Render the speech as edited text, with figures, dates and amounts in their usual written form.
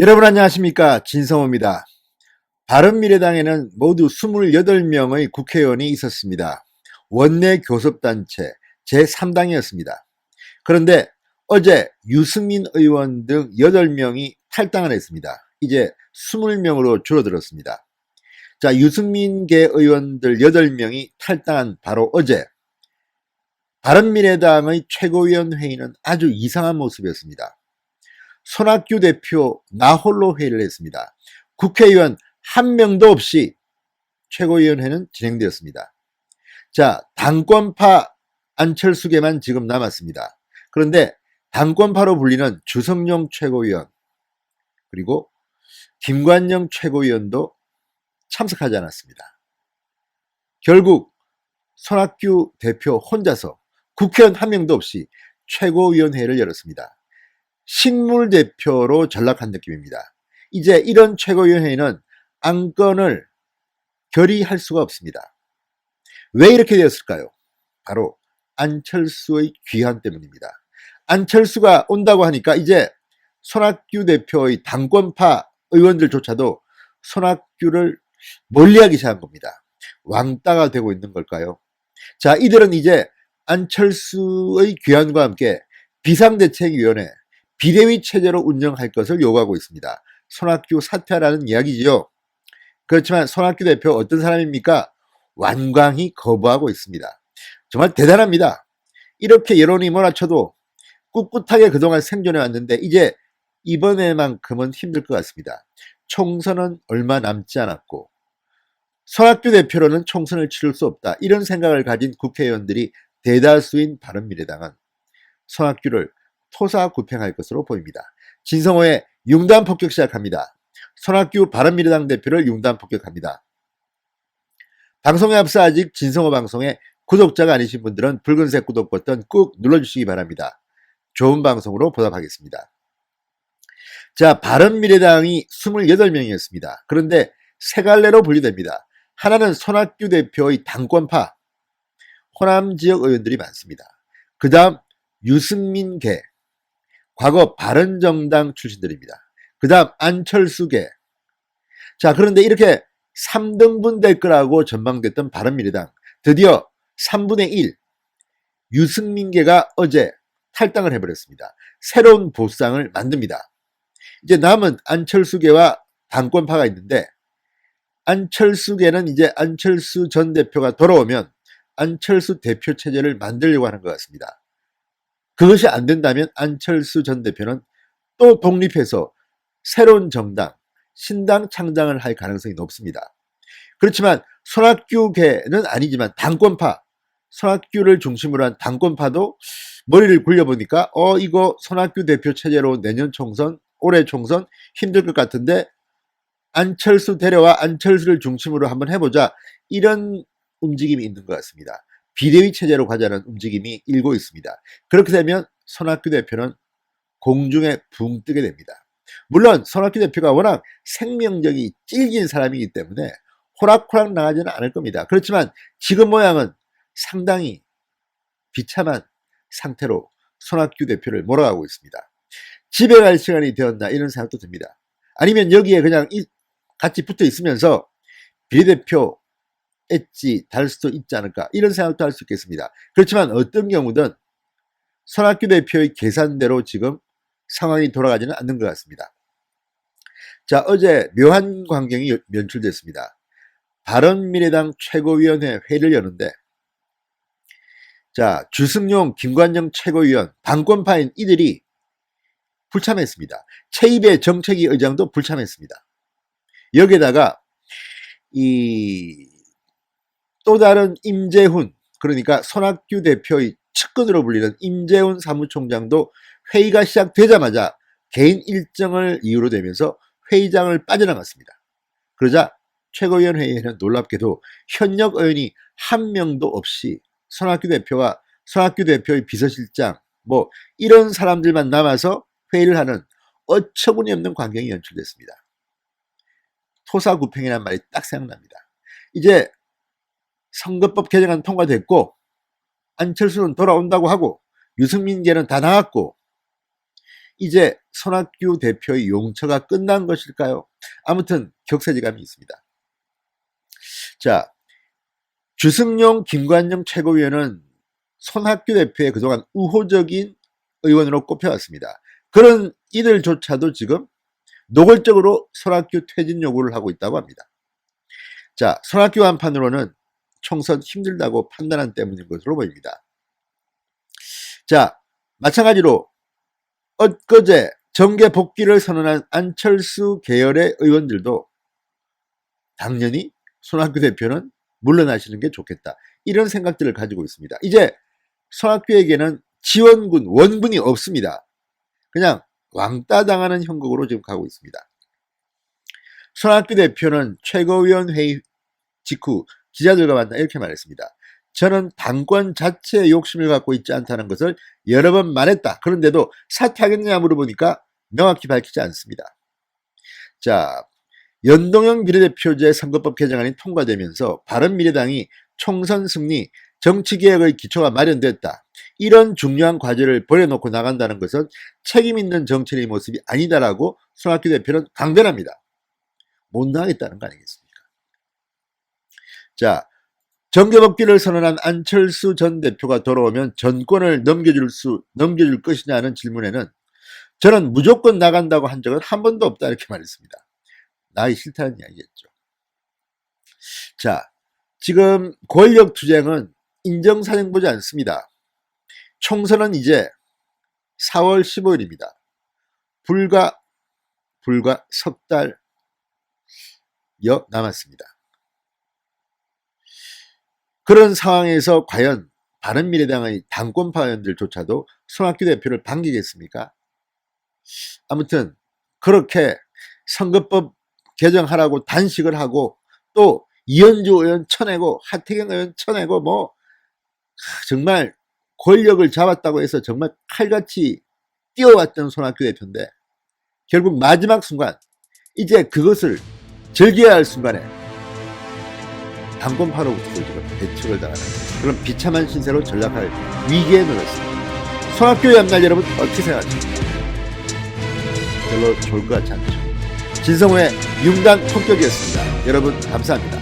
여러분 안녕하십니까, 진성호입니다. 바른미래당에는 모두 28명의 국회의원이 있었습니다. 원내 교섭단체 제3당이었습니다. 그런데 어제 유승민 의원 등 8명이 탈당을 했습니다. 이제 20명으로 줄어들었습니다. 자, 유승민계 의원들 8명이 탈당한 바로 어제 바른미래당의 최고위원 회의는 아주 이상한 모습이었습니다. 손학규 대표 나 홀로 회의를 했습니다. 국회의원 한 명도 없이 최고위원회는 진행되었습니다. 자, 당권파 안철수계만 지금 남았습니다. 그런데 당권파로 불리는 주성용 최고위원 그리고 김관영 최고위원도 참석하지 않았습니다. 결국 손학규 대표 혼자서 국회의원 한 명도 없이 최고위원회를 열었습니다. 식물 대표로 전락한 느낌입니다. 이제 이런 최고위원회는 안건을 결의할 수가 없습니다. 왜 이렇게 되었을까요? 바로 안철수의 귀환 때문입니다. 안철수가 온다고 하니까 이제 손학규 대표의 당권파 의원들조차도 손학규를 멀리하기 시작한 겁니다. 왕따가 되고 있는 걸까요? 자, 이들은 이제 안철수의 귀환과 함께 비상대책위원회 비대위 체제로 운영할 것을 요구하고 있습니다. 손학규 사퇴하라는 이야기지요. 그렇지만 손학규 대표 어떤 사람입니까? 완강히 거부하고 있습니다. 정말 대단합니다. 이렇게 여론이 몰아쳐도 꿋꿋하게 그동안 생존해 왔는데 이제 이번에만큼은 힘들 것 같습니다. 총선은 얼마 남지 않았고 손학규 대표로는 총선을 치를 수 없다. 이런 생각을 가진 국회의원들이 대다수인 바른미래당은 손학규를 토사구팽할 것으로 보입니다. 진성호의 융단 폭격 시작합니다. 손학규 바른미래당 대표를 융단 폭격합니다. 방송에 앞서 아직 진성호 방송에 구독자가 아니신 분들은 붉은색 구독 버튼 꾹 눌러주시기 바랍니다. 좋은 방송으로 보답하겠습니다. 자, 바른미래당이 28명이었습니다. 그런데 세 갈래로 분리됩니다. 하나는 손학규 대표의 당권파, 호남 지역 의원들이 많습니다. 그 다음 유승민계, 과거 바른정당 출신들입니다. 그 다음 안철수계. 자, 그런데 이렇게 3등분 될 거라고 전망됐던 바른미래당 드디어 3분의 1 유승민계가 어제 탈당을 해버렸습니다. 새로운 보상을 만듭니다. 이제 남은 안철수계와 당권파가 있는데 안철수계는 이제 안철수 전 대표가 돌아오면 안철수 대표 체제를 만들려고 하는 것 같습니다. 그것이 안 된다면 안철수 전 대표는 또 독립해서 새로운 정당, 신당 창당을 할 가능성이 높습니다. 그렇지만 손학규계는 아니지만 당권파, 손학규를 중심으로 한 당권파도 머리를 굴려보니까 이거 손학규 대표 체제로 내년 총선, 올해 총선 힘들 것 같은데 안철수 데려와 안철수를 중심으로 한번 해보자, 이런 움직임이 있는 것 같습니다. 비대위 체제로 가자는 움직임이 일고 있습니다. 그렇게 되면 손학규 대표는 공중에 붕 뜨게 됩니다. 물론 손학규 대표가 워낙 생명력이 찔긴 사람이기 때문에 호락호락 나가지는 않을 겁니다. 그렇지만 지금 모양은 상당히 비참한 상태로 손학규 대표를 몰아가고 있습니다. 집에 갈 시간이 되었나 이런 생각도 듭니다. 아니면 여기에 그냥 같이 붙어 있으면서 비례대표 엣지 달 수도 있지 않을까, 이런 생각도 할 수 있겠습니다. 그렇지만 어떤 경우든 손학규 대표의 계산대로 지금 상황이 돌아가지는 않는 것 같습니다. 자, 어제 묘한 광경이 연출됐습니다. 바른미래당 최고위원회 회의를 여는데 자, 주승용, 김관영 최고위원, 당권파인 이들이 불참했습니다. 최입의 정책위 의장도 불참했습니다. 여기에다가 또 다른 임재훈, 그러니까 손학규 대표의 측근으로 불리는 임재훈 사무총장도 회의가 시작되자마자 개인 일정을 이유로 대면서 회의장을 빠져나갔습니다. 그러자 최고위원 회의에는 놀랍게도 현역 의원이 한 명도 없이 손학규 대표와 손학규 대표의 비서실장 이런 사람들만 남아서 회의를 하는 어처구니 없는 광경이 연출됐습니다. 토사구팽이라는 말이 딱 생각납니다. 이제 선거법 개정안 통과됐고 안철수는 돌아온다고 하고 유승민계는 다 나왔고 이제 손학규 대표의 용처가 끝난 것일까요? 아무튼 격세지감이 있습니다. 자, 주승용, 김관영 최고위원은 손학규 대표의 그동안 우호적인 의원으로 꼽혀왔습니다. 그런 이들조차도 지금 노골적으로 손학규 퇴진 요구를 하고 있다고 합니다. 자, 손학규 한판으로는 총선 힘들다고 판단한 때문인 것으로 보입니다. 자, 마찬가지로 엊그제 정계 복귀를 선언한 안철수 계열의 의원들도 당연히 손학규 대표는 물러나시는 게 좋겠다, 이런 생각들을 가지고 있습니다. 이제 손학규에게는 지원군, 원군이 없습니다. 그냥 왕따 당하는 형국으로 지금 가고 있습니다. 손학규 대표는 최고위원회의 직후 기자들과 만나 이렇게 말했습니다. 저는 당권 자체에 욕심을 갖고 있지 않다는 것을 여러 번 말했다. 그런데도 사퇴하겠느냐 물어보니까 명확히 밝히지 않습니다. 자, 연동형 비례대표제 선거법 개정안이 통과되면서 바른미래당이 총선 승리, 정치개혁의 기초가 마련됐다, 이런 중요한 과제를 버려놓고 나간다는 것은 책임있는 정치인의 모습이 아니다라고 손학규 대표는 강변합니다. 못 나가겠다는 거 아니겠습니까? 자, 정계복귀를 선언한 안철수 전 대표가 돌아오면 정권을 넘겨줄 것이냐는 질문에는 저는 무조건 나간다고 한 적은 한 번도 없다, 이렇게 말했습니다. 나기 싫다는 이야기겠죠. 자, 지금 권력 투쟁은 인정사정 보지 않습니다. 총선은 이제 4월 15일입니다. 불과 석 달여 남았습니다. 그런 상황에서 과연 바른미래당의 당권파 의원들조차도 손학규 대표를 반기겠습니까? 아무튼 그렇게 선거법 개정하라고 단식을 하고 또 이현주 의원 쳐내고 하태경 의원 쳐내고 뭐 정말 권력을 잡았다고 해서 정말 칼같이 뛰어왔던 손학규 대표인데 결국 마지막 순간 이제 그것을 즐겨야 할 순간에 당권파로부터 지금 배척을 당하는 그런 비참한 신세로 전락할 위기에 놓였습니다. 손학규의 앞날 여러분 어떻게 생각하십니까? 별로 좋을 것 같지 않죠. 진성호의 융단 폭격이었습니다. 여러분 감사합니다.